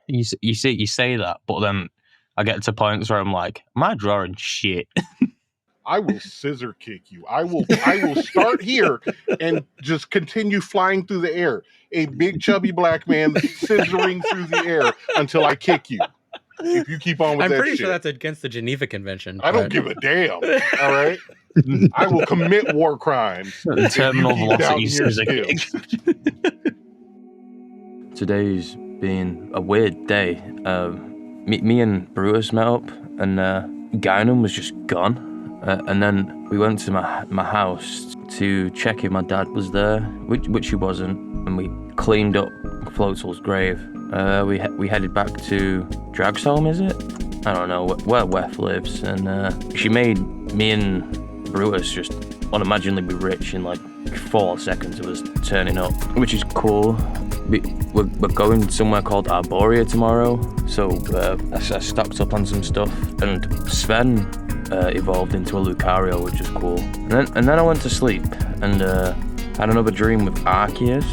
you say that, but then I get to points where I'm like, am I drawing shit? I will scissor kick you. I will start here and just continue flying through the air. A big chubby black man scissoring through the air until I kick you. If you keep on with that shit. I'm pretty sure that's against the Geneva Convention. I don't give a damn. All right? I will commit war crimes. Terminal velocity scissor kick. Today's been a weird day. Me and Brutus met up, and Guinan was just gone. And then we went to my house to check if my dad was there, which he wasn't, and we cleaned up Floatzel's grave. We headed back to Dragstone, is it? I don't know where Weth lives, and she made me and Brutus just unimaginably rich in like 4 seconds of us turning up, which is cool. We're going somewhere called Arborea tomorrow, so I stocked up on some stuff, and Sven evolved into a Lucario, which is cool. And then I went to sleep and had another dream with Arceus,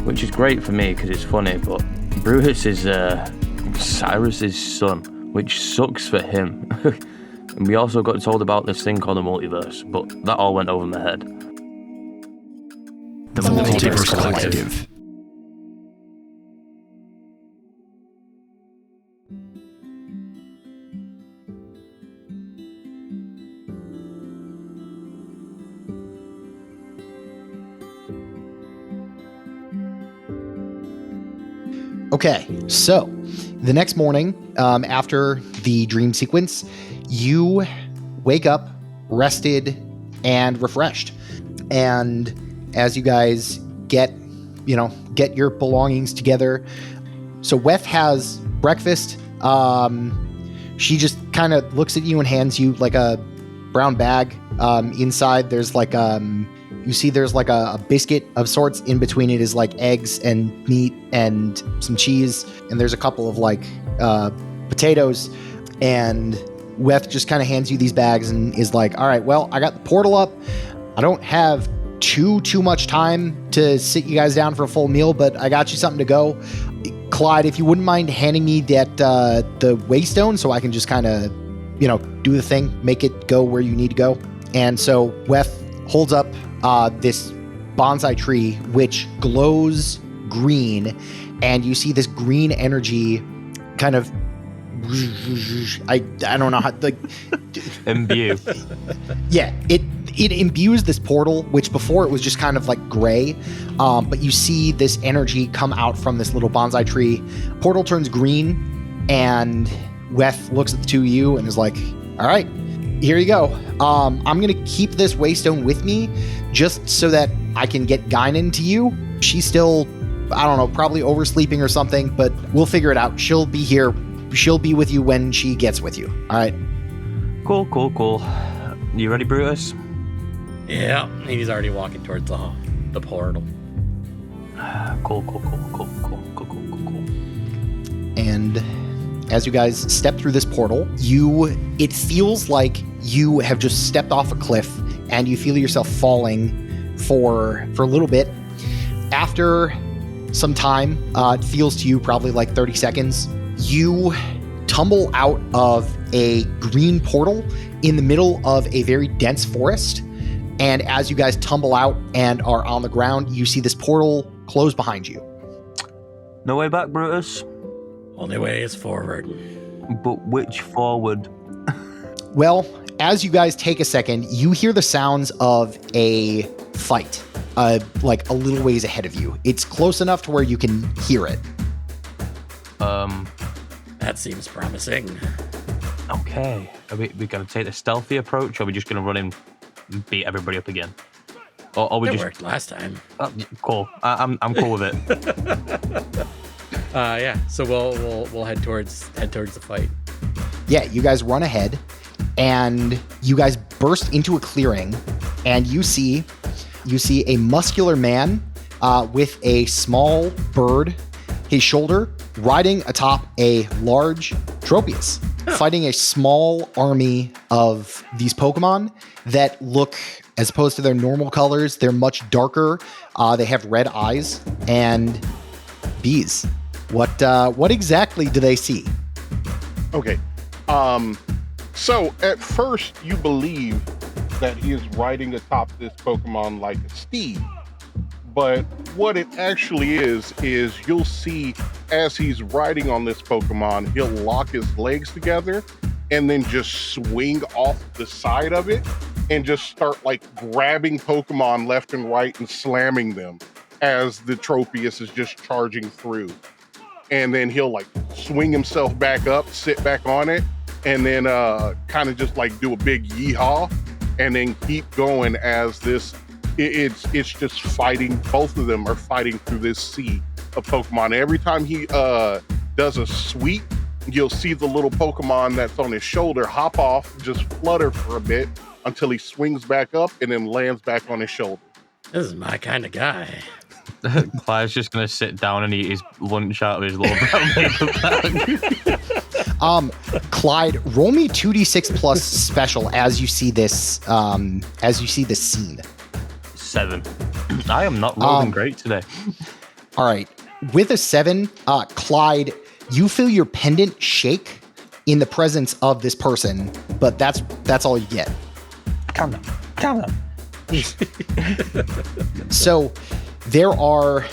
which is great for me because it's funny, but Brutus is Cyrus's son, which sucks for him. And we also got told about this thing called the multiverse, but that all went over my head. The Multiverse Collective. Okay, so the next morning, after the dream sequence, you wake up rested and refreshed. And as you guys get your belongings together, so Weth has breakfast. She just kind of looks at you and hands you like a brown bag. Inside there's like you see there's like a biscuit of sorts. In between it is like eggs and meat and some cheese. And there's a couple of like potatoes. And Weth just kind of hands you these bags and is like, all right, well, I got the portal up. I don't have too much time to sit you guys down for a full meal, but I got you something to go. Clyde, if you wouldn't mind handing me that the Waystone so I can just kind of, do the thing, make it go where you need to go. And so Weth holds up this bonsai tree, which glows green, and you see this green energy kind of I don't know how like imbue. Yeah, it imbues this portal, which before it was just kind of like gray, but you see this energy come out from this little bonsai tree. Portal turns green, and Weth looks at the two of you and is like, all right, here you go. I'm going to keep this Waystone with me just so that I can get Guinan to you. She's still, I don't know, probably oversleeping or something, but we'll figure it out. She'll be here. She'll be with you when she gets with you. All right. Cool. You ready, Brutus? Yeah, he's already walking towards the portal. Cool. And as you guys step through this portal, it feels like you have just stepped off a cliff and you feel yourself falling for a little bit. After some time, it feels to you probably like 30 seconds, you tumble out of a green portal in the middle of a very dense forest. And as you guys tumble out and are on the ground, you see this portal close behind you. No way back, Brutus? Only way is forward. But which forward? Well, as you guys take a second, you hear the sounds of a fight, like a little ways ahead of you. It's close enough to where you can hear it. That seems promising. Okay. Are we going to take the stealthy approach, or are we just going to run in and beat everybody up again? Or we it just worked last time. Cool. I'm cool with it. Yeah. So we'll head towards the fight. Yeah, you guys run ahead, and you guys burst into a clearing, and you see a muscular man with a small bird, his shoulder, riding atop a large Tropius, fighting a small army of these Pokemon that look, as opposed to their normal colors, they're much darker. They have red eyes and bees. What exactly do they see? Okay. So at first you believe that he is riding atop this Pokemon like a steed. But what it actually is you'll see as he's riding on this Pokemon, he'll lock his legs together and then just swing off the side of it and just start like grabbing Pokemon left and right and slamming them as the Tropius is just charging through. And then he'll like swing himself back up, sit back on it, and then kind of just like do a big yeehaw and then keep going as this, it's just fighting. Both of them are fighting through this sea of Pokemon. Every time he does a sweep, you'll see the little Pokemon that's on his shoulder hop off, just flutter for a bit until he swings back up and then lands back on his shoulder. This is my kind of guy. Clyde's just gonna sit down and eat his lunch out of his little brown paper bag. Clyde, roll me 2d6 plus special as you see this scene. 7. I am not rolling great today. All right. With a 7, Clyde, you feel your pendant shake in the presence of this person, but that's all you get. Calm down. So there are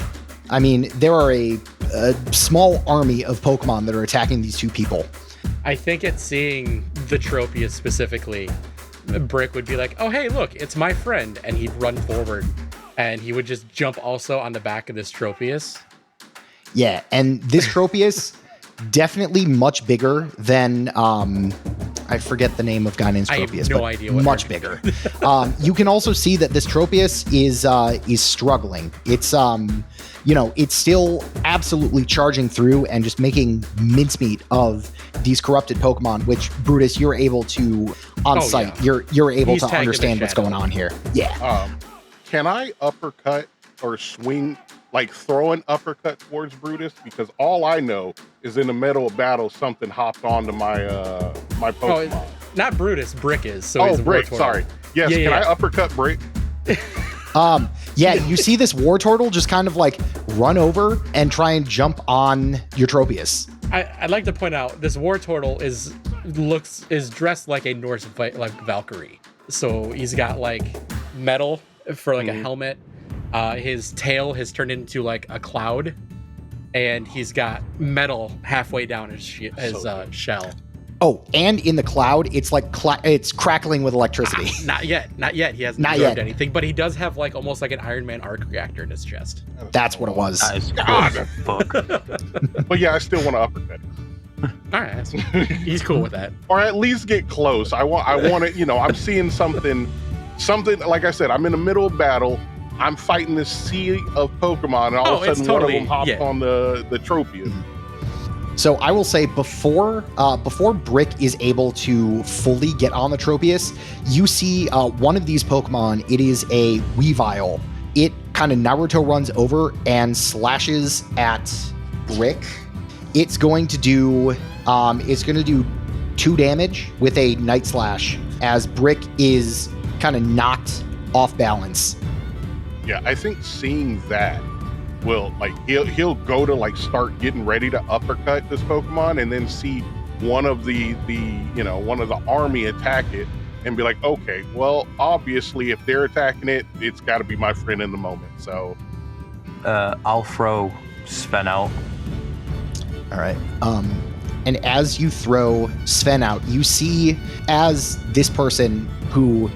a small army of Pokemon that are attacking these two people. I think at seeing the Tropius specifically, Brick would be like, oh, hey, look, it's my friend. And he'd run forward and he would just jump also on the back of this Tropius. Yeah, and this Tropius, definitely much bigger than, I forget the name of guy named Tropius. I have no idea what much bigger. You can also see that this Tropius is struggling. It's it's still absolutely charging through and just making mincemeat of these corrupted Pokemon, which Brutus, you're able to on sight. Yeah. You're able to understand what's going on here. Yeah. Can I uppercut or swing, like throw an uppercut towards Brutus? Because all I know is in the middle of battle, something hopped onto my my Pokemon. Oh, not Brutus, Brick is. So he's Brick, sorry. Yes, can I uppercut Brick? Yeah, you see this Wartortle just kind of like run over and try and jump on your Tropius. I'd like to point out this Wartortle is dressed like a Norse Valkyrie. So he's got like metal for like a helmet. His tail has turned into like a cloud, and he's got metal halfway down his shell. Oh, and in the cloud, it's like it's crackling with electricity. Not yet. He hasn't absorbed anything, but he does have like almost like an Iron Man arc reactor in his chest. That's what it was. That is God. Fuck. But yeah, I still want to uppercut him. All right, he's cool with that. Or at least get close. I want to. I'm seeing something. Like I said, I'm in the middle of battle. I'm fighting this sea of Pokemon, and all of a sudden one of them hops on the Tropius. So I will say before Brick is able to fully get on the Tropius, you see one of these Pokemon. It is a Weavile. It kind of Naruto runs over and slashes at Brick. It's going to do 2 damage with a Night Slash as Brick is kind of knocked off balance. Yeah, I think seeing that will he'll go to like start getting ready to uppercut this Pokemon and then see one of the army attack it and be like, okay, well, obviously if they're attacking it, it's got to be my friend in the moment. So I'll throw Sven out. All right. And as you throw Sven out, you see as this person who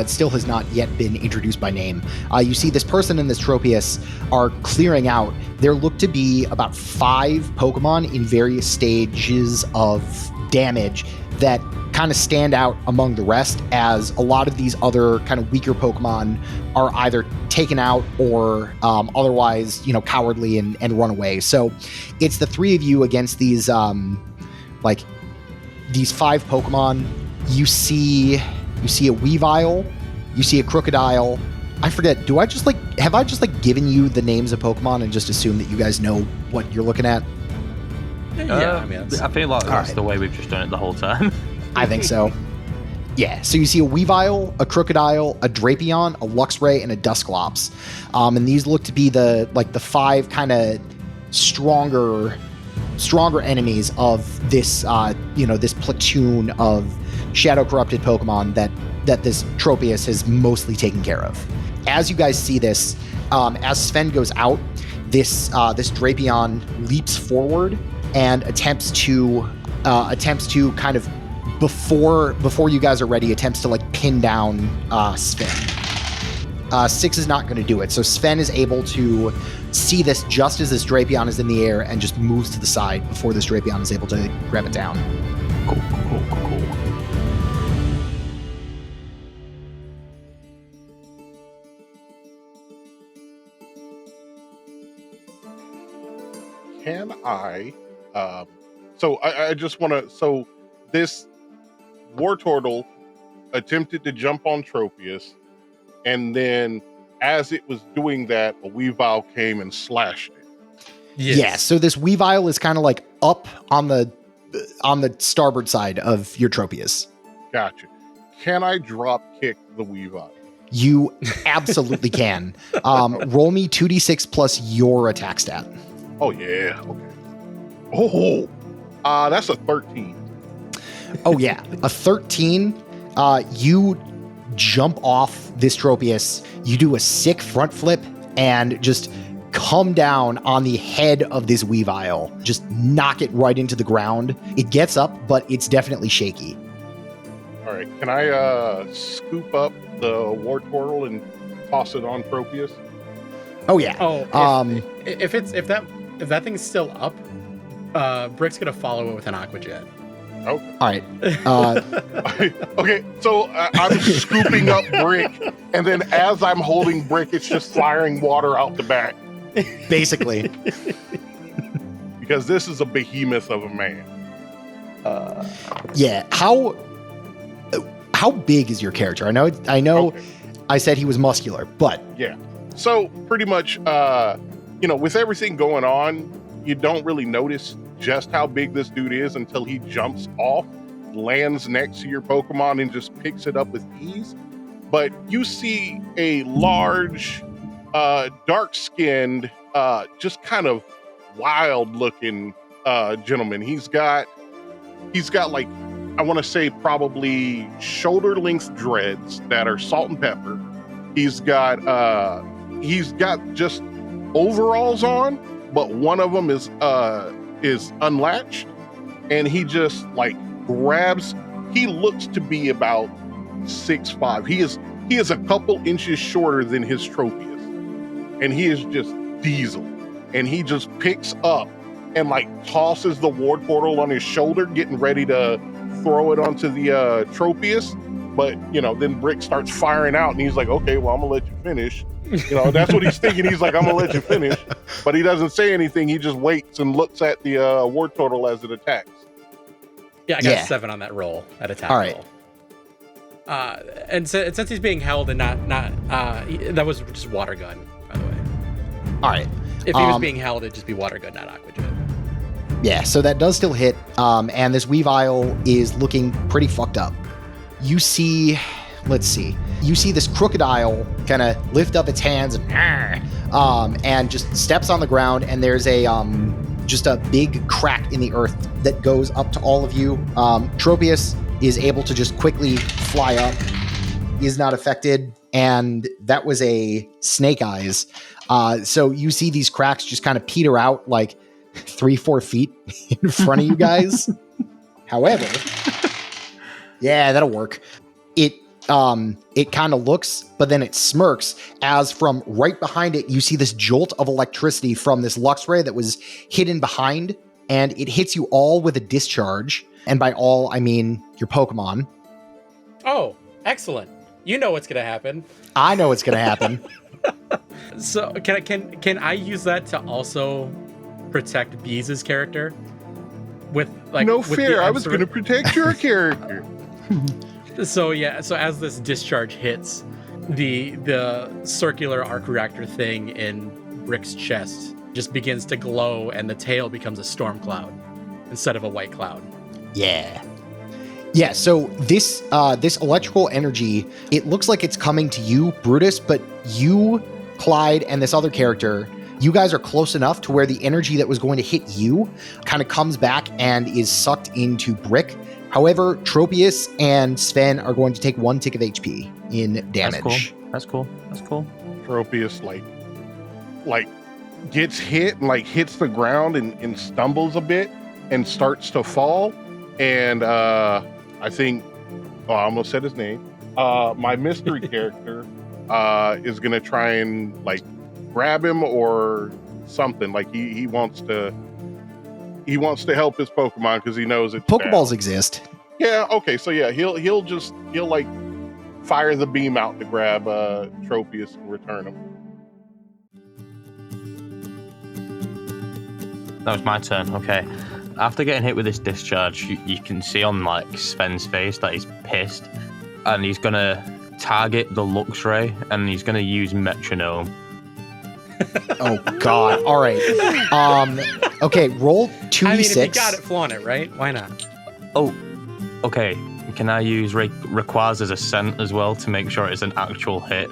still has not yet been introduced by name. You see this person and this Tropius are clearing out. There look to be about 5 Pokemon in various stages of damage that kind of stand out among the rest, as a lot of these other kind of weaker Pokemon are either taken out or otherwise, cowardly and run away. So it's the 3 of you against these 5 Pokemon. You see a Weavile, you see a Crocodile. I forget, have I just given you the names of Pokemon and just assumed that you guys know what you're looking at? Yeah, I feel like that's the way we've just done it the whole time. I think so. Yeah, so you see a Weavile, a Crocodile, a Drapion, a Luxray, and a Dusclops. And these look to be the 5 kind of stronger stronger enemies of this, this platoon of shadow corrupted Pokemon that this Tropius has mostly taken care of. As you guys see this, as Sven goes out, this Drapion leaps forward and attempts to kind of before you guys are ready, attempts to like pin down Sven. 6 is not going to do it. So Sven is able to see this just as this Drapion is in the air and just moves to the side before this Drapion is able to grab it down. Cool. Can I? So I just want to. So this Wartortle attempted to jump on Tropius, and then as it was doing that, a Weavile came and slashed it. Yes. Yeah. So this Weavile is kind of like up on the starboard side of your Tropius. Gotcha. Can I drop kick the Weavile? You absolutely can. Roll me 2d6 plus your attack stat. Oh yeah. Okay. That's a 13. Oh yeah, a 13. You jump off this Tropius. You do a sick front flip and just come down on the head of this Weavile. Just knock it right into the ground. It gets up, but it's definitely shaky. All right. Can I scoop up the Wartortle and toss it on Tropius? Oh yeah. Oh, if that thing's still up, Brick's gonna follow it with an Aqua Jet. Okay. All right. Okay, so I'm scooping up Brick, and then as I'm holding Brick, it's just firing water out the back Basically. because this is a behemoth of a man. Yeah. How big is your character? I know. Okay. I said he was muscular, but Yeah. So pretty much, with everything going on, you don't really notice just how big this dude is until he jumps off, lands next to your Pokemon, and just picks it up with ease. But you see a large, dark-skinned, just kind of wild-looking gentleman. He's got like, I want to say probably shoulder-length dreads that are salt and pepper. He's got just overalls on, but one of them is unlatched, and he just like grabs. He looks to be about 6'5". He is a couple inches shorter than his Tropius, and he is just diesel. And he just picks up and like tosses the Wartortle on his shoulder, getting ready to throw it onto the Tropius. But then Brick starts firing out, and he's like, "Okay, well, I'm gonna let you finish." That's what he's thinking. He's like, "I'm gonna let you finish," but he doesn't say anything. He just waits and looks at the Wartortle as it attacks. Yeah, I got 7 on that roll, that attack All right. roll. And since he's being held and not that was just water gun, by the way. all right. If he was being held, it'd just be water gun, not Aqua Jet. Yeah, so that does still hit. And this Weavile is looking pretty fucked up. You see this crocodile kind of lift up its hands and just steps on the ground, and there's just a big crack in the earth that goes up to all of you. Tropius is able to just quickly fly up. He is not affected, and that was a snake eyes. So you see these cracks just kind of peter out like 3-4 feet in front of you guys. However, yeah, that'll work. It kind of looks, but then it smirks as from right behind it, you see this jolt of electricity from this Luxray that was hidden behind, and it hits you all with a discharge. And by all, I mean your Pokemon. Oh, excellent. You know what's going to happen. I know what's going to happen. So can I use that to also protect Bees' character? With like No with fear, the I was going to protect your character. So as this discharge hits, the circular arc reactor thing in Brick's chest just begins to glow, and the tail becomes a storm cloud instead of a white cloud. Yeah, so this electrical energy, it looks like it's coming to you, Brutus, but you, Clyde, and this other character You guys are close enough to where the energy that was going to hit you kind of comes back and is sucked into Brick. However, Tropius and Sven are going to take 1 tick of HP in damage. That's cool. Tropius like gets hit and like hits the ground and stumbles a bit and starts to fall. And I think I almost said his name. My mystery character is gonna try and like grab him or something. Like he wants to help his Pokemon because he knows it's Pokeballs bad. exist. Yeah. Okay. So yeah, he'll like fire the beam out to grab Tropius and return him. That was my turn. Okay. After getting hit with this discharge, you can see on like Sven's face that he's pissed, and he's gonna target the Luxray, and he's gonna use Metronome. Oh God! All right. Okay. Roll 2d6. I mean, if you got it, flaunt it, right? Why not? Oh, okay. Can I use Rayquaza as a scent as well to make sure it's an actual hit?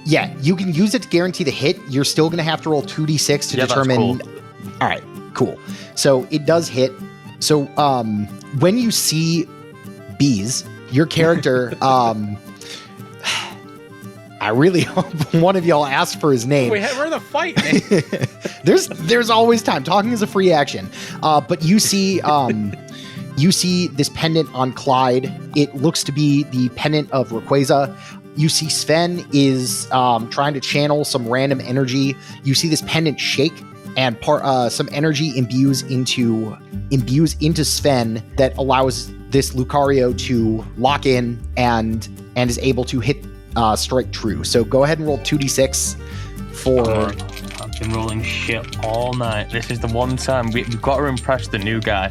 Yeah, you can use it to guarantee the hit. You're still going to have to roll 2d6 to determine. That's cool. All right, cool. So it does hit. So when you see bees, your character. I really hope one of y'all asked for his name. We're in the fight, man. There's always time. Talking is a free action. But you see this pendant on Clyde. It looks to be the pendant of Rayquaza. You see Sven is trying to channel some random energy. You see this pendant shake, and some energy imbues into Sven that allows this Lucario to lock in and is able to hit strike true. So go ahead and roll 2d6 for. I've been rolling shit all night. This is the one time we've got to impress the new guy.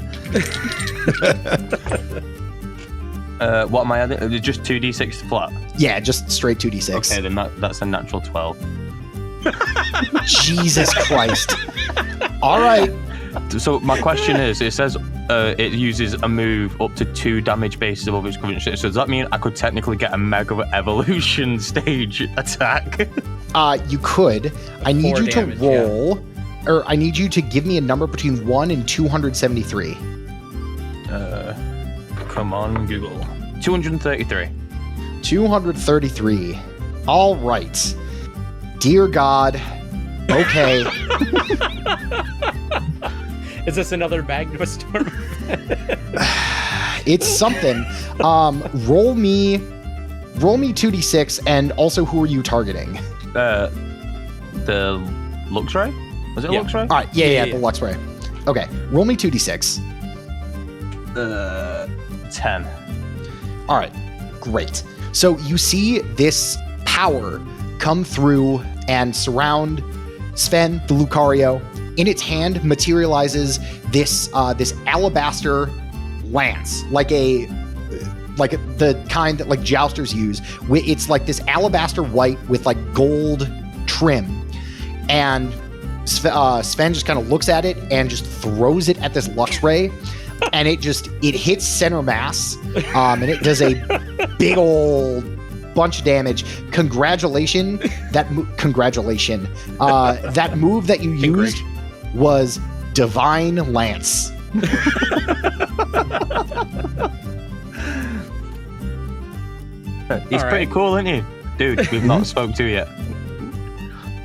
What am I adding? Just 2d6 flat. Yeah, just straight 2d6. Okay, then that's a natural 12. Jesus Christ. All right. So my question is, it says it uses a move up to 2 damage bases above its current state. So does that mean I could technically get a Mega Evolution stage attack? You could. I need you damage, to roll, or I need you to give me a number between 1 and 273. Come on, Google. 233. 233. All right. Dear God. Okay. Is this another Magma Storm? It's something. Roll me 2d6, and also who are you targeting? The Luxray? Was it Yeah. Luxray? All right, yeah, the Luxray. Okay, roll me 2d6. 10. All right, great. So you see this power come through and surround Sven, the Lucario. In its hand materializes this alabaster lance, like the kind that like jousters use. It's like this alabaster white with like gold trim, and Sven just kind of looks at it and just throws it at this Luxray, and it hits center mass, and it does a big old bunch of damage. Congratulations. That move that you used was Divine Lance. He's pretty cool, isn't he? Dude, we've not spoke to yet.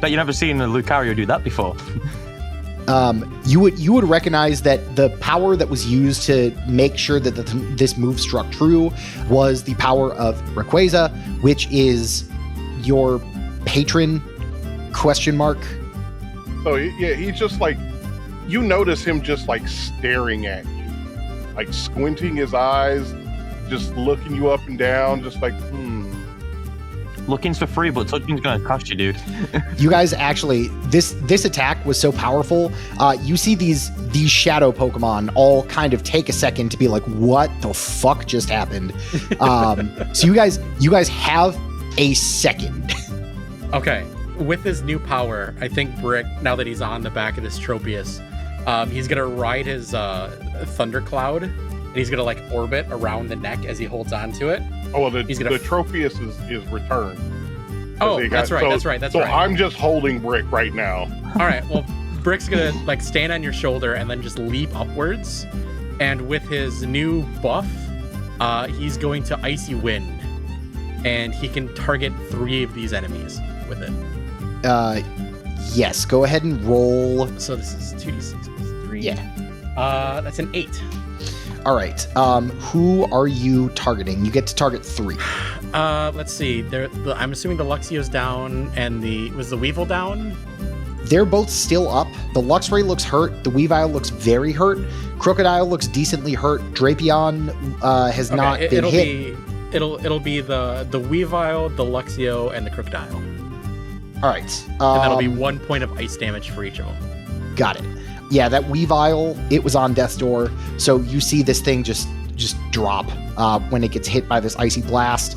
Bet you never seen a Lucario do that before. You would recognize that the power that was used to make sure that this move struck true was the power of Rayquaza, which is your patron ? So yeah, he's just like, you notice him just like staring at you, like squinting his eyes, just looking you up and down, just like, Looking's for free, but touching's gonna cost you, dude. You guys actually, this attack was so powerful. You see these shadow Pokemon all kind of take a second to be like, what the fuck just happened? So you guys have a second. Okay. With his new power, I think Brick, now that he's on the back of this Tropius, he's gonna ride his Thundercloud, and he's gonna like orbit around the neck as he holds on to it. Oh, well, the Tropius is returned. Oh, that's right. So I'm just holding Brick right now. All right. Well, Brick's gonna like stand on your shoulder and then just leap upwards, and with his new buff, he's going to icy wind, and he can target 3 of these enemies with it. Yes. Go ahead and roll. So this is 2d6 plus 3. Yeah. That's an 8. All right. Who are you targeting? You get to target 3. Let's see. I'm assuming the Luxio's down, and was the Weevil down? They're both still up. The Luxray looks hurt. The Weavile looks very hurt. Crocodile looks decently hurt. Drapion has not been hit. It'll be the Weavile, the Luxio, and the Crocodile. All right. And that'll be 1 point of ice damage for each of them. Got it. Yeah, that Weavile, it was on death's door. So you see this thing just drop when it gets hit by this icy blast.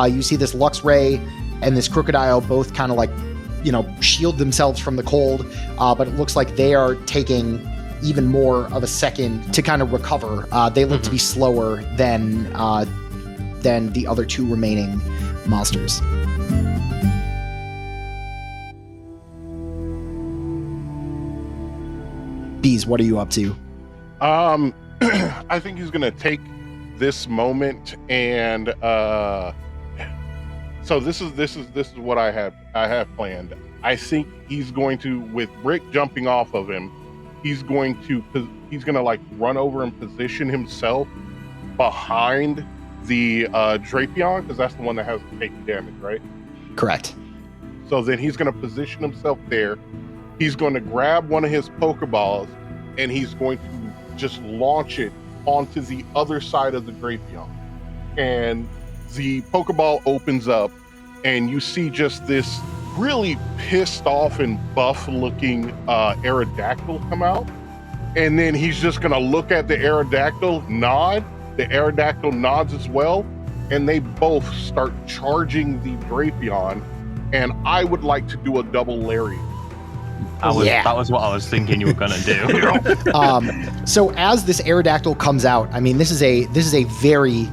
You see this Luxray and this Crocodile both kind of like, shield themselves from the cold, but it looks like they are taking even more of a second to kind of recover. They look to be slower than the other 2 remaining monsters. Bees, what are you up to? I think he's gonna take this moment and so this is what I have planned. I think he's going to, with Brick jumping off of him, he's gonna like run over and position himself behind the Drapion, because that's the one that has to take damage, right? Correct. So then he's gonna position himself there. He's going to grab one of his Pokeballs and he's going to just launch it onto the other side of the Drapion. And the Pokeball opens up and you see just this really pissed off and buff looking Aerodactyl come out. And then he's just going to look at the Aerodactyl, nod. The Aerodactyl nods as well. And they both start charging the Drapion. And I would like to do a double lariat. That was what I was thinking you were gonna do. So as this Aerodactyl comes out, I mean, this is a very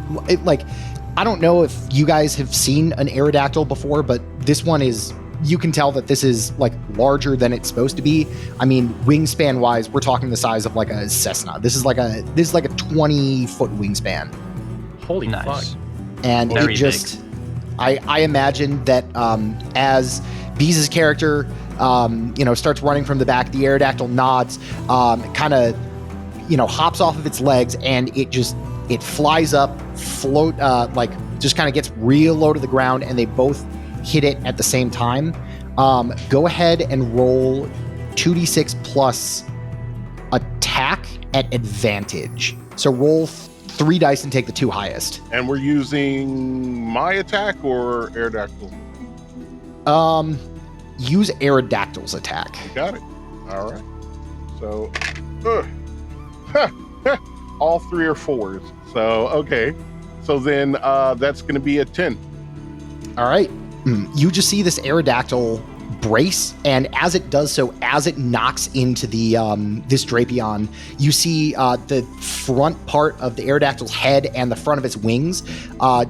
I don't know if you guys have seen an Aerodactyl before, but this one is, you can tell that this is like larger than it's supposed to be. I mean, wingspan wise, we're talking the size of like a Cessna. This is like a 20-foot wingspan. Holy nice. fuck. And Very it just, I imagine that as Bees' character starts running from the back, the Aerodactyl nods, kind of, hops off of its legs, and it flies up, just kind of gets real low to the ground, and they both hit it at the same time. Go ahead and roll 2d6 plus attack at advantage. So roll 3 dice and take the 2 highest. And we're using my attack or Aerodactyl? Use Aerodactyl's attack. Got it. All right. So, all 3 are 4s. So, okay. So then that's going to be a 10. All right. You just see this Aerodactyl brace, and as it does so, as it knocks into the this Drapion, you see the front part of the Aerodactyl's head and the front of its wings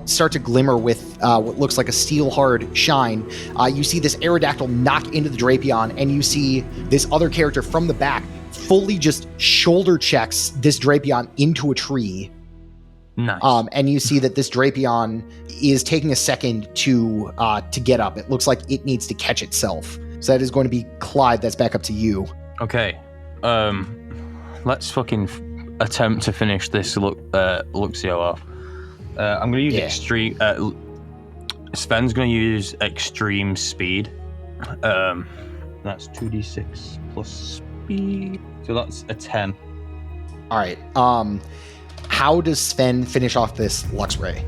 start to glimmer with what looks like a steel-hard shine. You see this Aerodactyl knock into the Drapion, and you see this other character from the back fully just shoulder checks this Drapion into a tree. Nice. And you see that this Drapion is taking a second to get up. It looks like it needs to catch itself. So that is going to be Clyde. That's back up to you. Okay. Let's fucking attempt to finish this Luxio off. I'm gonna use extreme. Sven's gonna use extreme speed. That's 2d6 plus speed. So that's a 10. All right. How does Sven finish off this Luxray?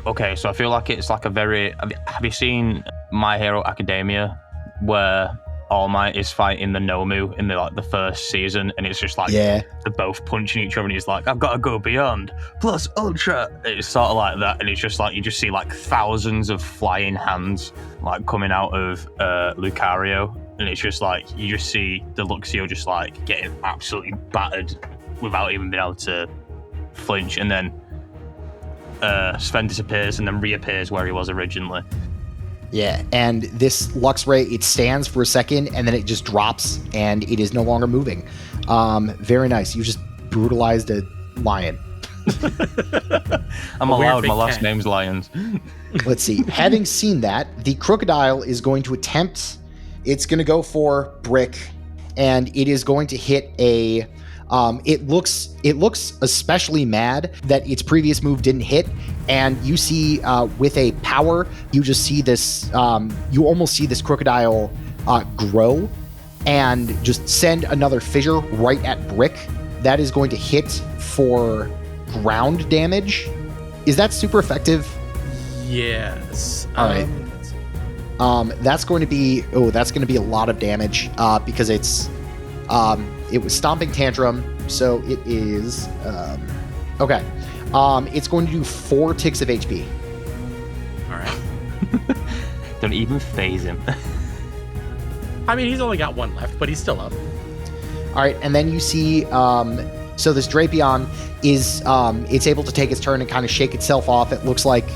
Okay, so I feel like it's like a very... Have you seen My Hero Academia, where All Might is fighting the Nomu in the first season, and it's just like they're both punching each other, and he's like, I've got to go beyond, plus ultra. It's sort of like that, and it's just like you just see like thousands of flying hands like coming out of Lucario, and it's just like you just see the Luxio just like getting absolutely battered without even being able to flinch, and then Sven disappears and then reappears where he was originally. Yeah, and this Lux Ray, it stands for a second, and then it just drops, and it is no longer moving. Very nice. You just brutalized a lion. I'm A weird allowed. big My last cat. name's Lions. Let's see. Having seen that, the crocodile is going to attempt. It's going to go for Brick, and it is going to hit a. It looks especially mad that its previous move didn't hit, and you see with a power, you just see this. You almost see this crocodile grow, and just send another fissure right at Brick. That is going to hit for ground damage. Is that super effective? Yes. All right. That's going to be a lot of damage because it was Stomping Tantrum, so it is okay. It's going to do 4 ticks of HP. All right. Don't even phase him. I mean, he's only got 1 left, but he's still up. All right, and then you see so this Drapion is it's able to take its turn and kind of shake itself off. It looks like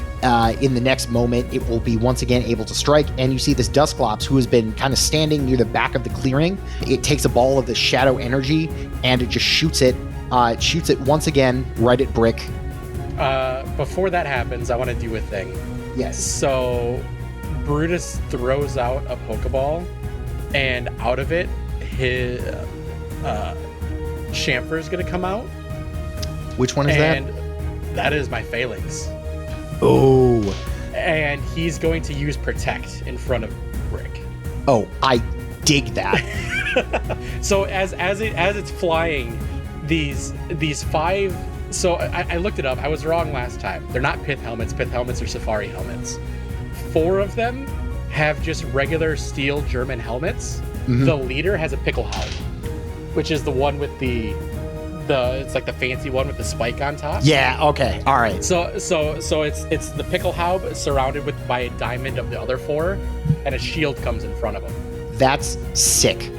in the next moment it will be once again able to strike, and you see this Dusclops, who has been kind of standing near the back of the clearing. It takes a ball of the shadow energy and it just shoots it. It shoots it once again right at Brick. Before that happens, I want to do a thing. Yes. So Brutus throws out a Pokeball, and out of it, his Chamfer is going to come out. Which one is that? And that is my Phalanx. Oh. And he's going to use Protect in front of Brick. Oh, I dig that. So as it's flying, these 5. So I looked it up. I was wrong last time. They're not pith helmets. Pith helmets are safari helmets. 4 of them have just regular steel German helmets. Mhm. The leader has a Pickelhaube, which is the one with the it's like the fancy one with the spike on top. Yeah, okay. All right. So it's the Pickelhaube surrounded by a diamond of the other 4, and a shield comes in front of him. That's sick.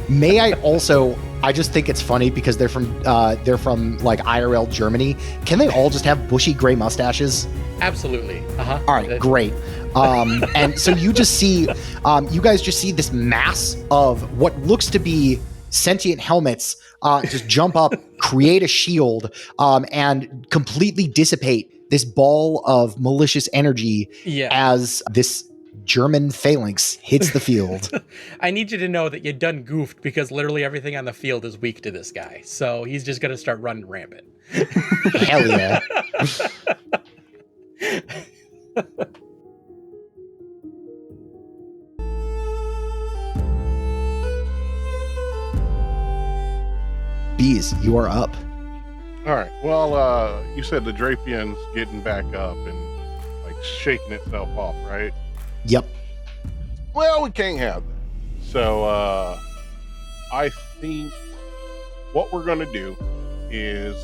May I also, I just think it's funny because they're from like IRL Germany. Can they all just have bushy gray mustaches? Absolutely. Uh-huh. All right, great. And so you just see, you guys just see this mass of what looks to be sentient helmets just jump up, create a shield, and completely dissipate this ball of malicious energy as this German phalanx hits the field. I need you to know that you done goofed because literally everything on the field is weak to this guy. So he's just going to start running rampant. Hell yeah. Bees, you are up. All right. Well, you said the Drapion's getting back up and like shaking itself off, right? Yep. Well, we can't have that. So I think what we're gonna do is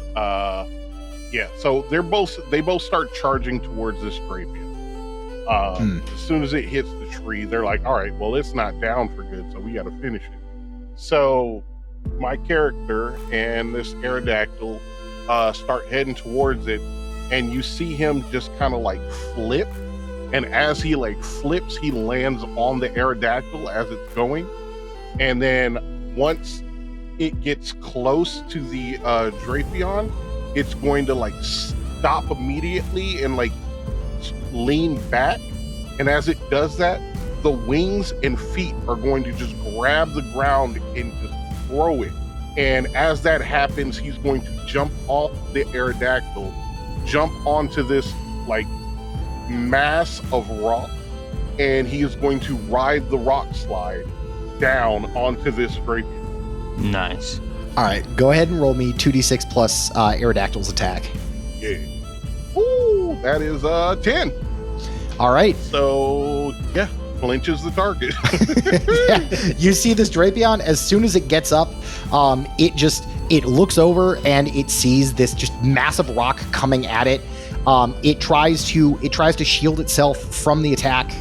so they both start charging towards this Drapion. As soon as it hits the tree, they're like, all right, well, it's not down for good, so we gotta finish it. So my character and this Aerodactyl start heading towards it, and you see him just kind of like flip, and as he like flips, he lands on the Aerodactyl as it's going, and then once it gets close to the Drapion, it's going to like stop immediately and like lean back, and as it does that, the wings and feet are going to just grab the ground and just throw it. And as that happens, he's going to jump off the Aerodactyl, jump onto this like mass of rock, and he is going to ride the rock slide down onto this Drapion. Nice. All right, go ahead and roll me 2d6 plus Aerodactyl's attack. Yeah. Ooh, that is 10. All right. So yeah, flinches the target. Yeah, you see this Drapion, as soon as it gets up, it looks over and it sees this just massive rock coming at it. It tries to shield itself from the attack.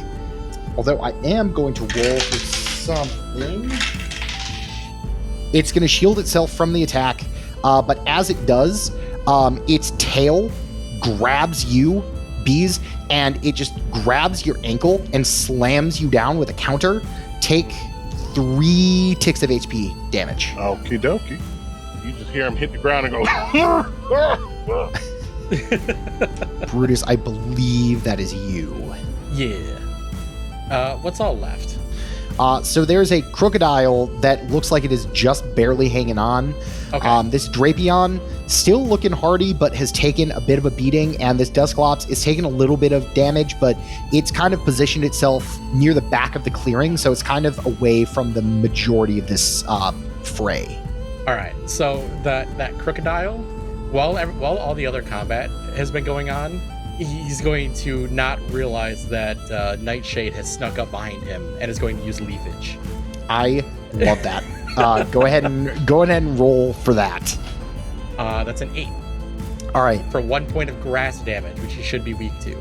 Although I am going to roll for something. It's going to shield itself from the attack, but as it does, its tail grabs you Bees, and it just grabs your ankle and slams you down with a counter. Take 3 ticks of HP damage. Okie dokie. You just hear him hit the ground and go. Brutus, I believe that is you. Yeah. What's all left? So there's a crocodile that looks like it is just barely hanging on. Okay. This Drapion, still looking hardy, but has taken a bit of a beating, and this Dusclops is taking a little bit of damage, but it's kind of positioned itself near the back of the clearing, so it's kind of away from the majority of this fray. All right. So that crocodile, while all the other combat has been going on, he's going to not realize that Nightshade has snuck up behind him and is going to use leafage. I love that. Go ahead and roll for that. That's an 8 All right. for 1 point of grass damage, which he should be weak to.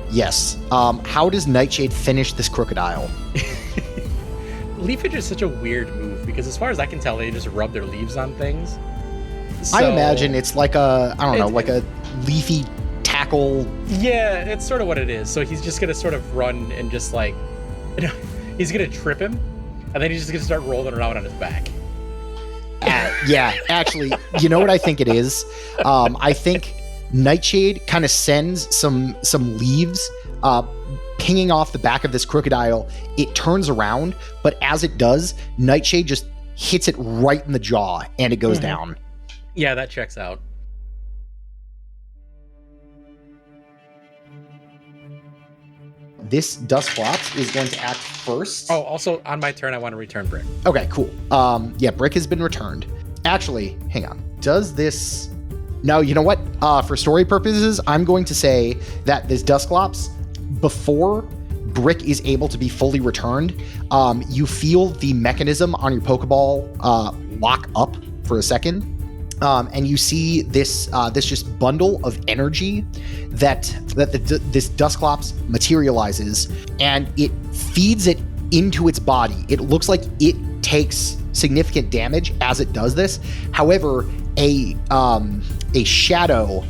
Yes. How does Nightshade finish this crocodile? Leafage is such a weird move because, as far as I can tell, they just rub their leaves on things. I So- imagine it's like a, I don't know, It's- like a leafy tackle. Yeah, it's sort of what it is. So he's just gonna sort of run and just like, he's gonna trip him, and then he's just gonna start rolling around on his back. Yeah, actually, you know what I think it is? I think Nightshade kind of sends some leaves pinging off the back of this crocodile. It turns around, but as it does, Nightshade just hits it right in the jaw, and it goes down. Yeah, that checks out. This Dusclops is going to act first. Oh, also on my turn, I want to return Brick. Okay, cool. Yeah, Brick has been returned. Actually, hang on. Does this... No, you know what? For story purposes, I'm going to say that this Dusclops, before Brick is able to be fully returned, you feel the mechanism on your Pokeball lock up for a second. And you see this this just bundle of energy this Dusclops materializes, and it feeds it into its body. It looks like it takes significant damage as it does this. However, a shadow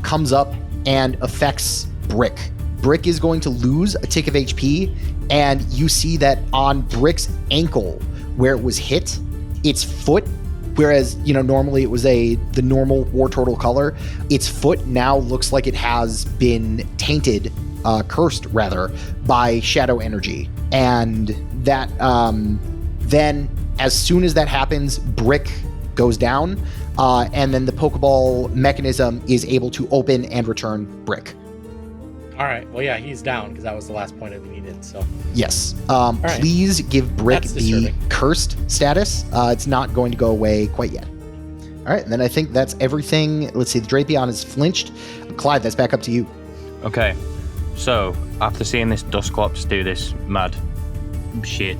comes up and affects Brick. Brick is going to lose a tick of HP, and you see that on Brick's ankle, where it was hit, its foot, whereas, you know, normally it was the normal war turtle color, its foot now looks like it has been tainted, cursed rather, by shadow energy. And that, then as soon as that happens, Brick goes down, and then the Pokeball mechanism is able to open and return Brick. All right. Well, yeah, he's down because that was the last point I needed. So Yes. right. Please give Brick That's the disturbing. cursed status. It's not going to go away quite yet. All right, and then I think that's everything. Let's see, the Drapion is flinched. Clyde, that's back up to you. Okay, so after seeing this Dusclops do this mad shit,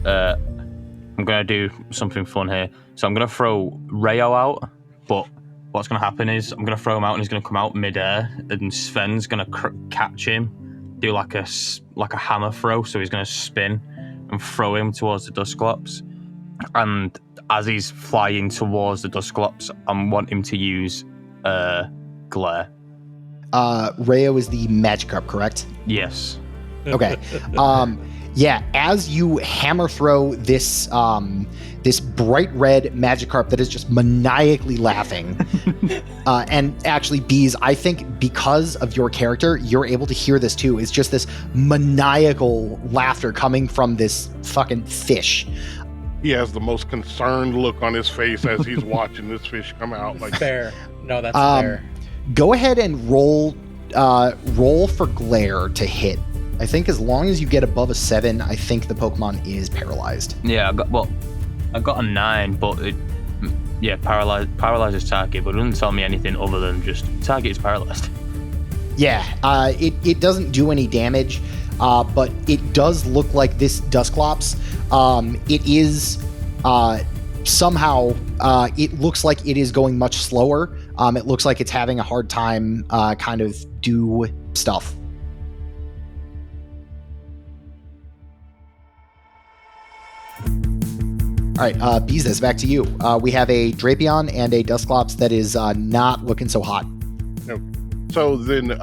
I'm gonna do something fun here. So I'm gonna throw Rayo out, but what's gonna happen is I'm gonna throw him out and he's gonna come out midair, and Sven's gonna catch him, do like a hammer throw. So he's gonna spin and throw him towards the Dusclops, and as he's flying towards the Dusclops, I want him to use glare. Rayo is the Magikarp, correct? Yes. Okay. Yeah, as you hammer throw this this bright red Magikarp that is just maniacally laughing, and actually, Bees, I think because of your character, you're able to hear this too. It's just this maniacal laughter coming from this fucking fish. He has the most concerned look on his face as he's watching this fish come out. Like, fair. No, that's fair. Go ahead and roll for glare to hit. I think as long as you get above a 7, I think the Pokemon is paralyzed. Yeah, I got a 9, but paralyzes target, but it doesn't tell me anything other than just target is paralyzed. Yeah, it doesn't do any damage, but it does look like this Dusclops. It is somehow it looks like it is going much slower. It looks like it's having a hard time kind of do stuff. All right, Bees, that's back to you. We have a Drapion and a Dusclops that is not looking so hot. Nope. So then,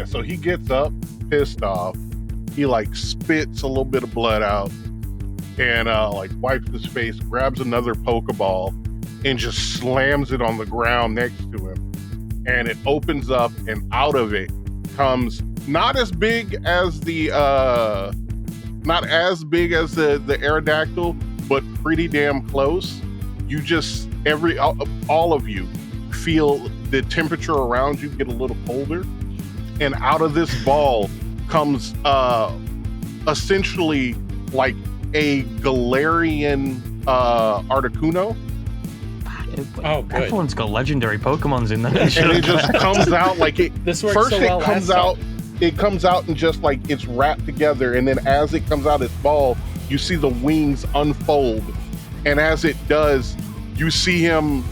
so he gets up, pissed off. He like spits a little bit of blood out and like wipes his face, grabs another Pokeball and just slams it on the ground next to him. And it opens up, and out of it comes not as big as the Aerodactyl, but pretty damn close. You just all of you feel the temperature around you get a little colder, and out of this ball comes essentially like a Galarian Articuno. Oh, good. Everyone's got legendary Pokemons in there. And it just comes out like it. This works first so it well comes last out. time. It comes out and just like it's wrapped together, and then as it comes out its ball, you see the wings unfold, and as it does, you see the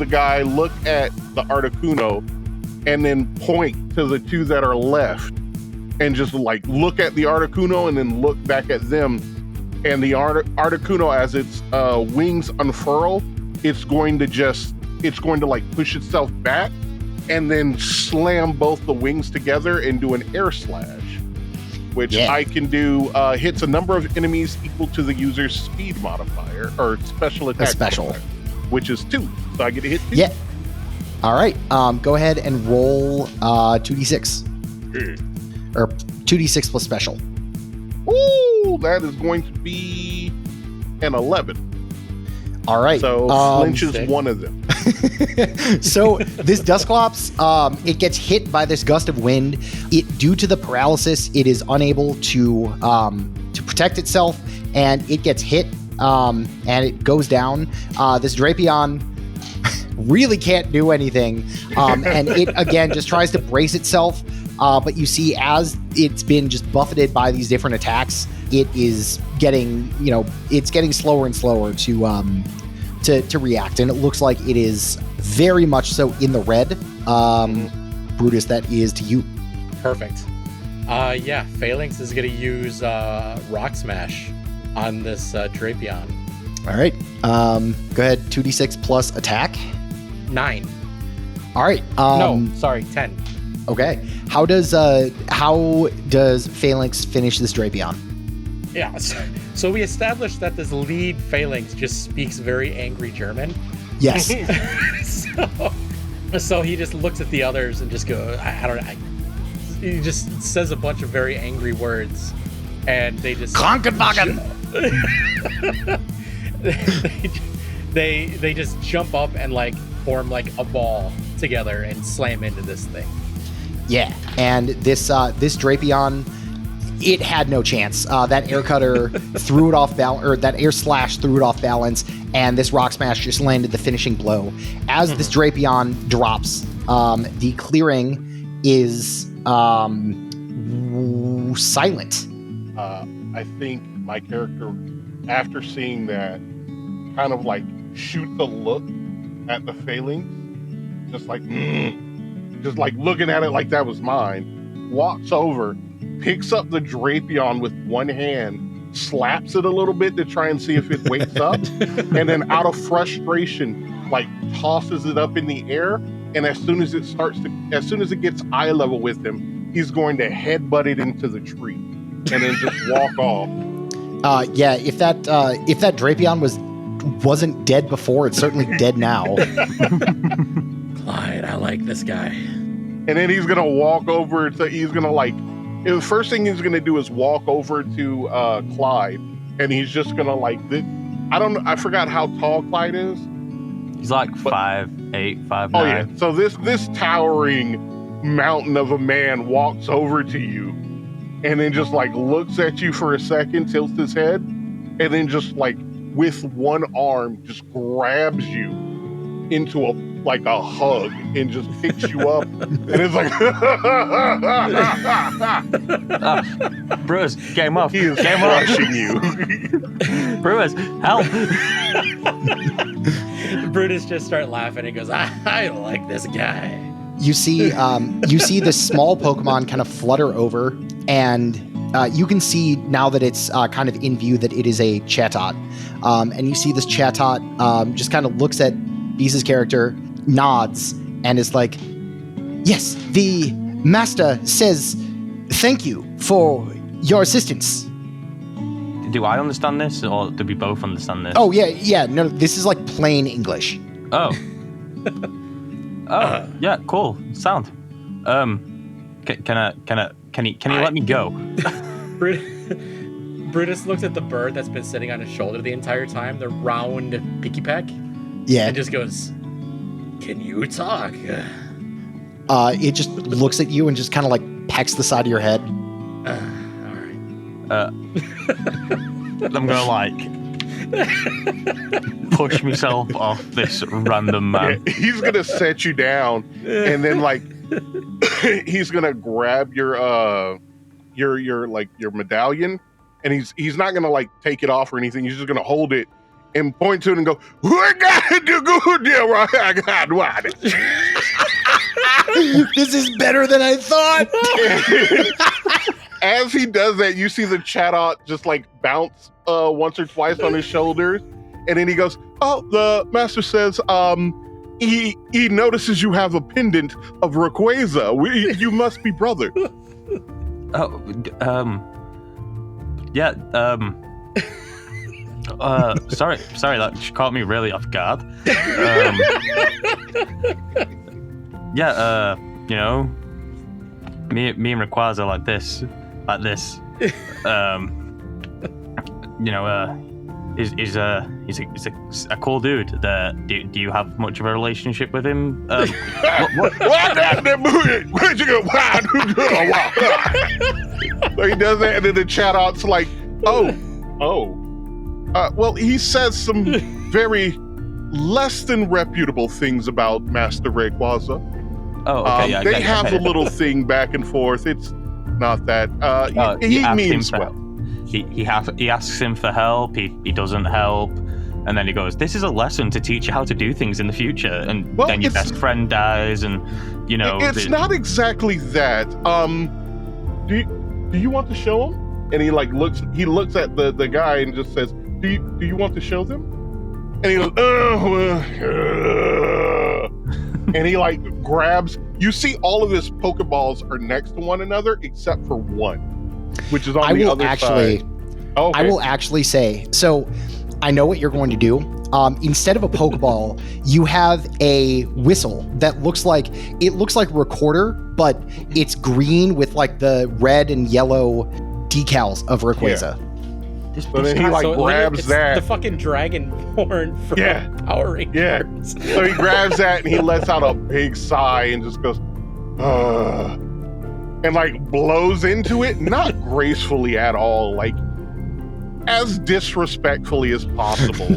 guy look at the Articuno, and then point to the two that are left, and just like look at the Articuno, and then look back at them. And the Articuno, as its wings unfurl, it's going to like push itself back and then slam both the wings together and do an air slash, which I can do, hits a number of enemies equal to the user's speed modifier or special attack modifier, which is 2. So I get to hit 2. Yeah. All right. Go ahead and roll 2d6. Or 2d6 plus special. Ooh, that is going to be an 11. All right. So Flinch is one of them. So this Dusclops, it gets hit by this gust of wind. Due to the paralysis, it is unable to protect itself, and it gets hit, and it goes down. This Drapion really can't do anything, and it again just tries to brace itself. But you see, as it's been just buffeted by these different attacks, it is getting, it's getting slower and slower to react, and it looks like it is very much so in the red. Brutus, that is to you. Perfect. Phalanx is going to use Rock Smash on this Drapion. All right. Go ahead. 2d6 plus attack. 9. All right. No, sorry, 10. Okay. How does Phalanx finish this Drapion? Yeah. So we established that this lead Phalanx just speaks very angry German. Yes. So he just looks at the others and just goes, I don't know. He just says a bunch of very angry words, and they just Krankenwagen. they just jump up and like form like a ball together and slam into this thing. Yeah, and this Drapion, it had no chance. That air cutter threw it off balance, or that air slash threw it off balance, and this rock smash just landed the finishing blow. As this Drapion drops, the clearing is silent. I think my character, after seeing that, kind of like shoots a look at the Phalanx, just like looking at it like that was mine, walks over, picks up the Drapion with one hand, slaps it a little bit to try and see if it wakes up, and then out of frustration, like tosses it up in the air, and as soon as it gets eye level with him, he's going to headbutt it into the tree, and then just walk off. If that Drapion wasn't dead before, it's certainly dead now. Clyde, I like this guy. And then he's gonna walk over to. The first thing he's gonna do is walk over to Clyde, and he's just gonna I forgot how tall Clyde is. He's like 5'8", 5'9". Oh yeah. So this towering mountain of a man walks over to you, and then just like looks at you for a second, tilts his head, and then just like with one arm just grabs you into a hug and just picks you up, and it's like Brutus, game off. He is game crushing you. Brutus, help. Brutus just start laughing and goes, I like this guy. You see the small Pokemon kind of flutter over, and you can see now that it's kind of in view that it is a Chatot. And you see this Chatot just kind of looks at Beez's character, nods, and is like, yes, the master says thank you for your assistance. Do I understand this, or do we both understand this? Oh, yeah. No, this is like plain English. Oh. Yeah, cool. Sound. Can he let me go? Brutus looks at the bird that's been sitting on his shoulder the entire time, the round picky peck, Yeah. and just goes, "Can you talk?" It just looks at you and just kind of like pecks the side of your head. All right. I'm gonna like push myself off this random man. Yeah, he's gonna set you down, and then like he's gonna grab your medallion, and he's not gonna like take it off or anything. He's just gonna hold it and point to it and go, "We gotta do good there, right? I got what." This is better than I thought. As he does that, you see the Chatot just like bounce once or twice on his shoulders, and then he goes, "Oh, the master says he notices you have a pendant of Rayquaza. You must be brother." Oh, yeah. Sorry, that caught me really off guard. Yeah, you know, me and Rayquaza like this. You know, he's a cool dude. Do you have much of a relationship with him? What? Where'd you go? So he does that, and then the Chatot's like, oh. Well, he says some very less than reputable things about Master Rayquaza. Oh, okay. Yeah, they have a little thing back and forth. It's not that. He means well. He asks him for help. He doesn't help, and then he goes, "This is a lesson to teach you how to do things in the future." And then your best friend dies, and you know. It's not exactly that. Do you want to show him? And he like looks. He looks at the guy and just says, "Do you want to show them?" And he goes, and he like grabs. You see, all of his Pokeballs are next to one another except for one, which is on the other side. Okay. I will actually say, so I know what you're going to do. Instead of a Pokeball, you have a whistle that looks like Recorder, but it's green with like the red and yellow decals of Rayquaza. Yeah. So then he like grabs that. The fucking dragon horn from Power Rangers. Yeah. So he grabs that and he lets out a big sigh and just goes, and like blows into it, not gracefully at all, like as disrespectfully as possible.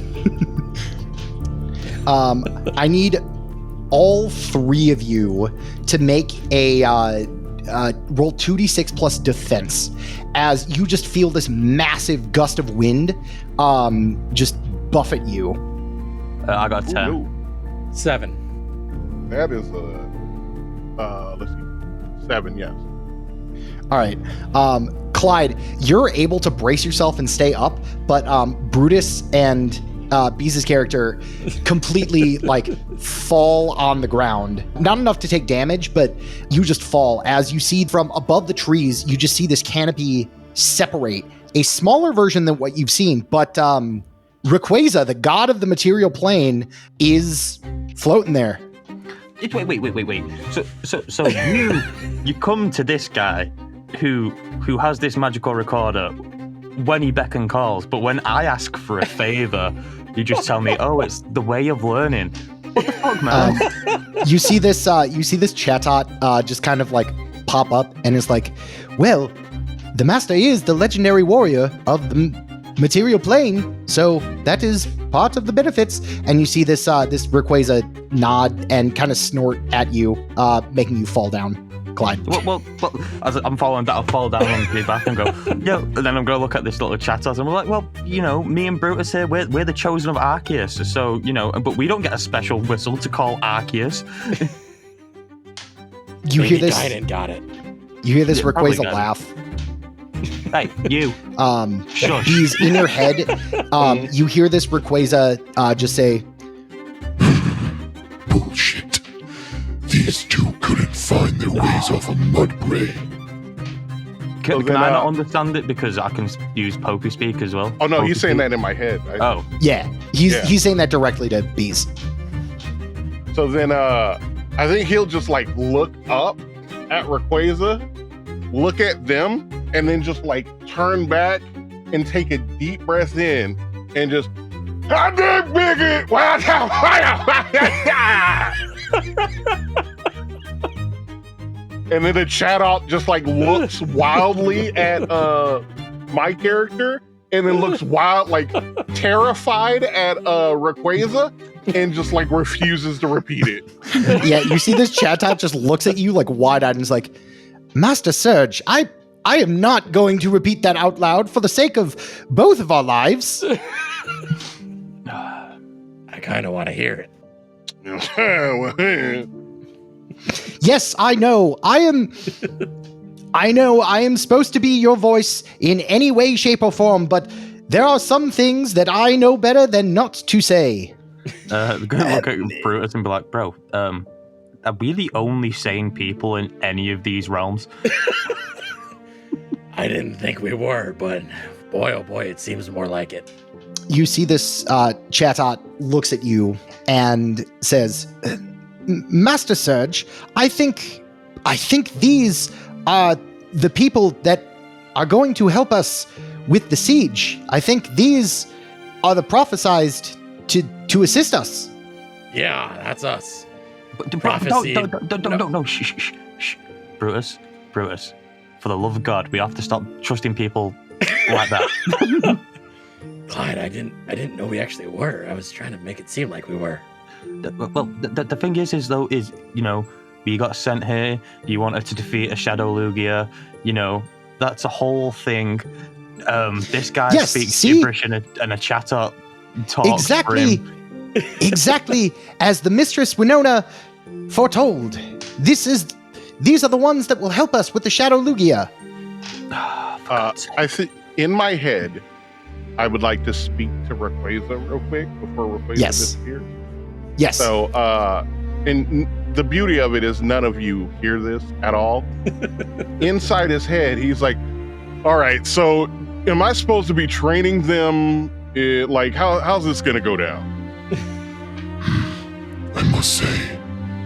I need all three of you to make a roll 2d6 plus defense, as you just feel this massive gust of wind just buffet you. I got 10. Ooh, 7. that is let's see, 7, yes. All right. Clyde, you're able to brace yourself and stay up, but Brutus and Beeze's character completely like fall on the ground. Not enough to take damage, but you just fall. As you see from above the trees, you just see this canopy separate. A smaller version than what you've seen, but Rayquaza, the god of the material plane, is floating there. Wait. So you come to this guy who has this magical recorder when he beck and calls, but when I ask for a favor, you just tell me, "Oh, it's the way of learning." What the fuck, man? You see this Chatot just kind of like pop up and is like, "Well, the master is the legendary warrior of the material plane, so that is part of the benefits." And you see this Rayquaza nod and kind of snort at you, making you fall down, Clyde. Well, as I'm falling down, I'll fall down on my back and go, "Yo!" And then I'm gonna look at this little Chatot, and we're like, "Well, you know, me and Brutus here, we're the chosen of Arceus, so you know, but we don't get a special whistle to call Arceus." You hear this? Guided got it. You hear this Probably Rayquaza got it. laugh. Hey, you. Shush. He's in your head. You hear this Rayquaza just say, Bullshit. These two couldn't find their ways off a mud brain. Can I not understand it because I can use Pokey Speak as well? Oh no, Pokey he's saying Speak? that in my head. Oh, Yeah, he's saying that directly to Bees. So then I think he'll just like look up at Rayquaza, look at them, and then just like turn back and take a deep breath in and just I did bigot. And then the Chatot just like looks wildly at my character and then looks like terrified at Rayquaza and just like refuses to repeat it. Yeah, you see this Chatot just looks at you like wide-eyed and is like, Master Surge, I am not going to repeat that out loud for the sake of both of our lives. I kind of want to hear it. Yes, I know. I am supposed to be your voice in any way, shape, or form, but there are some things that I know better than not to say. We're gonna look at Brutus and be like, bro, are we the only sane people in any of these realms? I didn't think we were, but boy, oh boy, it seems more like it. You see this Chatot looks at you and says, Master Surge, I think these are the people that are going to help us with the siege. I think these are the prophesized to assist us. Yeah, that's us. But Prophecy. No, shh. Brutus, for the love of God, we have to stop trusting people like that. Clyde, I didn't know we actually were. I was trying to make it seem like we were. Well, the thing is you know, we got sent here. You wanted to defeat a Shadow Lugia. You know, that's a whole thing. This guy speaks gibberish and a Chatot talks exactly, for him. Exactly as the Mistress Winona foretold. These are the ones that will help us with the Shadow Lugia. I think in my head, I would like to speak to Rayquaza real quick before Rayquaza disappears. Yes. So, and the beauty of it is none of you hear this at all. Inside his head, he's like, all right, so am I supposed to be training them? Like, how's this going to go down? I must say,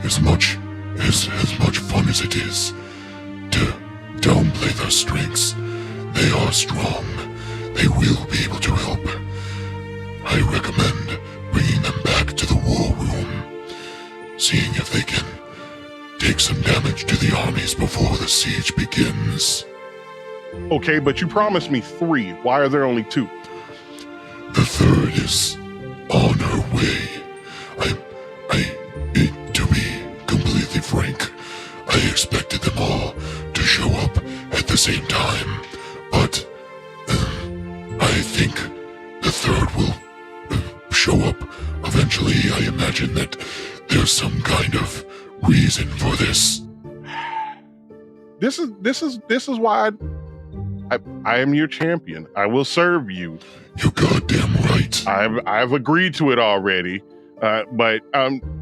as much fun as it is to downplay their strengths, they are strong. They will be able to help. I recommend bringing them back to the war room, seeing if they can take some damage to the armies before the siege begins. Okay, but you promised me 3. Why are there only 2? The third is on her way. To be completely frank, I expected them all to show up at the same time, but I think the third will show up eventually. I imagine that there's some kind of reason for this. This is why I am your champion. I will serve you. You're goddamn right. I've agreed to it already. But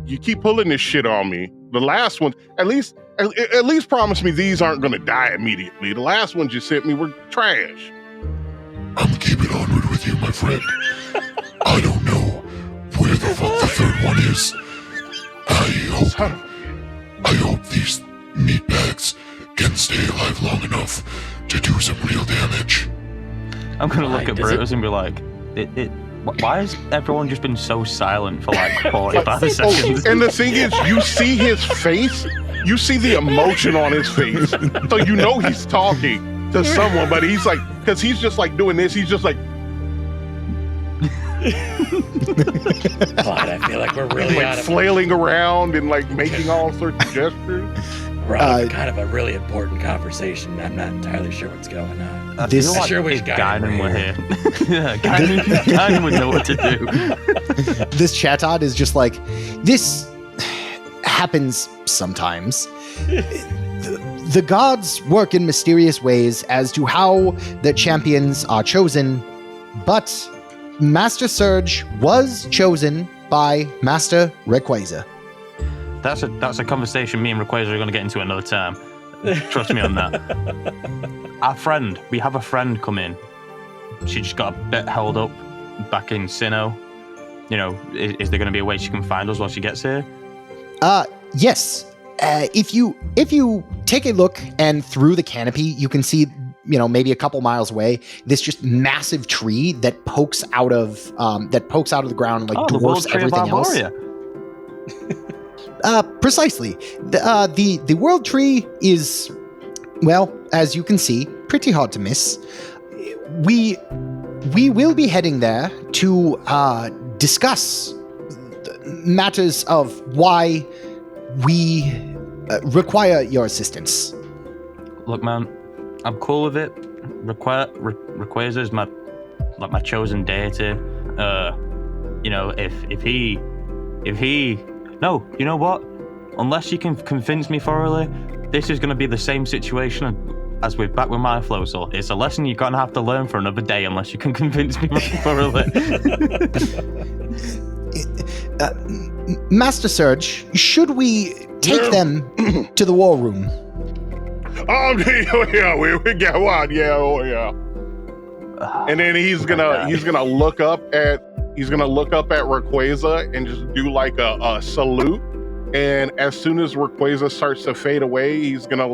you keep pulling this shit on me. The last one, at least promise me these aren't going to die immediately. The last ones you sent me were trash. I'm keeping onward with you, my friend. I don't know where the fuck the third one is. I hope these meatbags can stay alive long enough to do some real damage. I'm going to look at Brutus and be like, why has everyone just been so silent for like 45 seconds? And the thing is, you see his face, you see the emotion on his face. So you know he's talking to someone, but he's like, because he's just like doing this, he's just like, Clyde, I feel like we're really like out of flailing around and like making all sorts of gestures. We're out of kind of a really important conversation. I'm not entirely sure what's going on. I feel like sure wish if Guinan were here. Yeah, Guinan would know what to do. This Chatot is just like, this happens sometimes. The gods work in mysterious ways as to how the champions are chosen, but Master Surge was chosen by Master Rayquaza. That's a conversation me and Rayquaza are going to get into another time. Trust me on that. We have a friend come in. She just got a bit held up back in Sinnoh. You know, is there going to be a way she can find us while she gets here? Yes. If you take a look and through the canopy, you can see, maybe a couple miles away, this just massive tree that pokes out of the ground and dwarfs everything else. Precisely. The world tree is, well, as you can see, pretty hard to miss. We will be heading there to discuss matters of why we require your assistance. Look, man, I'm cool with it. Rayquaza is my chosen deity. No, you know what? Unless you can convince me thoroughly, this is going to be the same situation as with back with my Floatzel. It's a lesson you're going to have to learn for another day unless you can convince me thoroughly. Master Surge, should we take them to the war room? Yeah, we got one. Yeah, oh yeah. And then he's gonna look up at Rayquaza and just do like a salute. And as soon as Rayquaza starts to fade away, he's gonna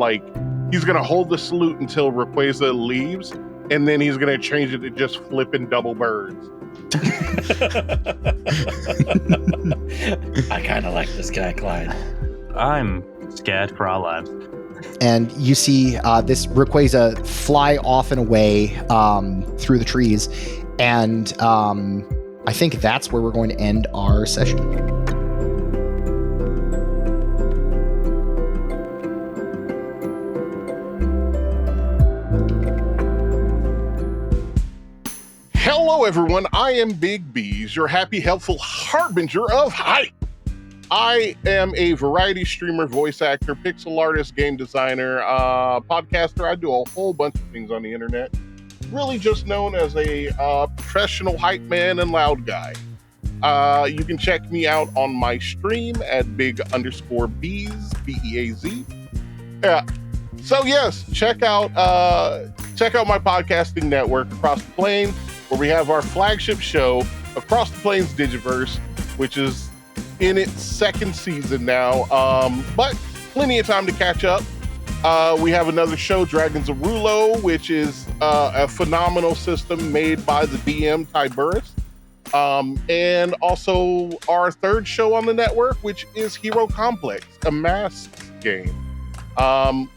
hold the salute until Rayquaza leaves, and then he's gonna change it to just flipping double birds. I kind of like this guy, Clyde. I'm scared for our lives. And you see this Rayquaza fly off and away through the trees, and I think that's where we're going to end our session. Hello, everyone. I am Big Bees, your happy, helpful harbinger of hype. I am a variety streamer, voice actor, pixel artist, game designer, podcaster. I do a whole bunch of things on the internet. Really just known as a professional hype man and loud guy. You can check me out on my stream at big_bees, B-E-A-Z. So yes, check out my podcasting network, Across the Plains, where we have our flagship show, Across the Plains Digiverse, which is in its second season now, but plenty of time to catch up. We have another show, Dragons of Rulo, which is a phenomenal system made by the DM Tiburus. And also our third show on the network, which is Hero Complex, a Masks game.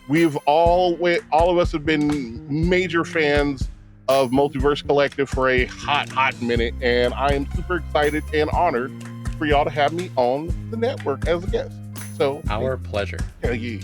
We've all of us have been major fans of Multiverse Collective for a hot minute, and I am super excited and honored for y'all to have me on the network as a guest. So our pleasure. Yeah.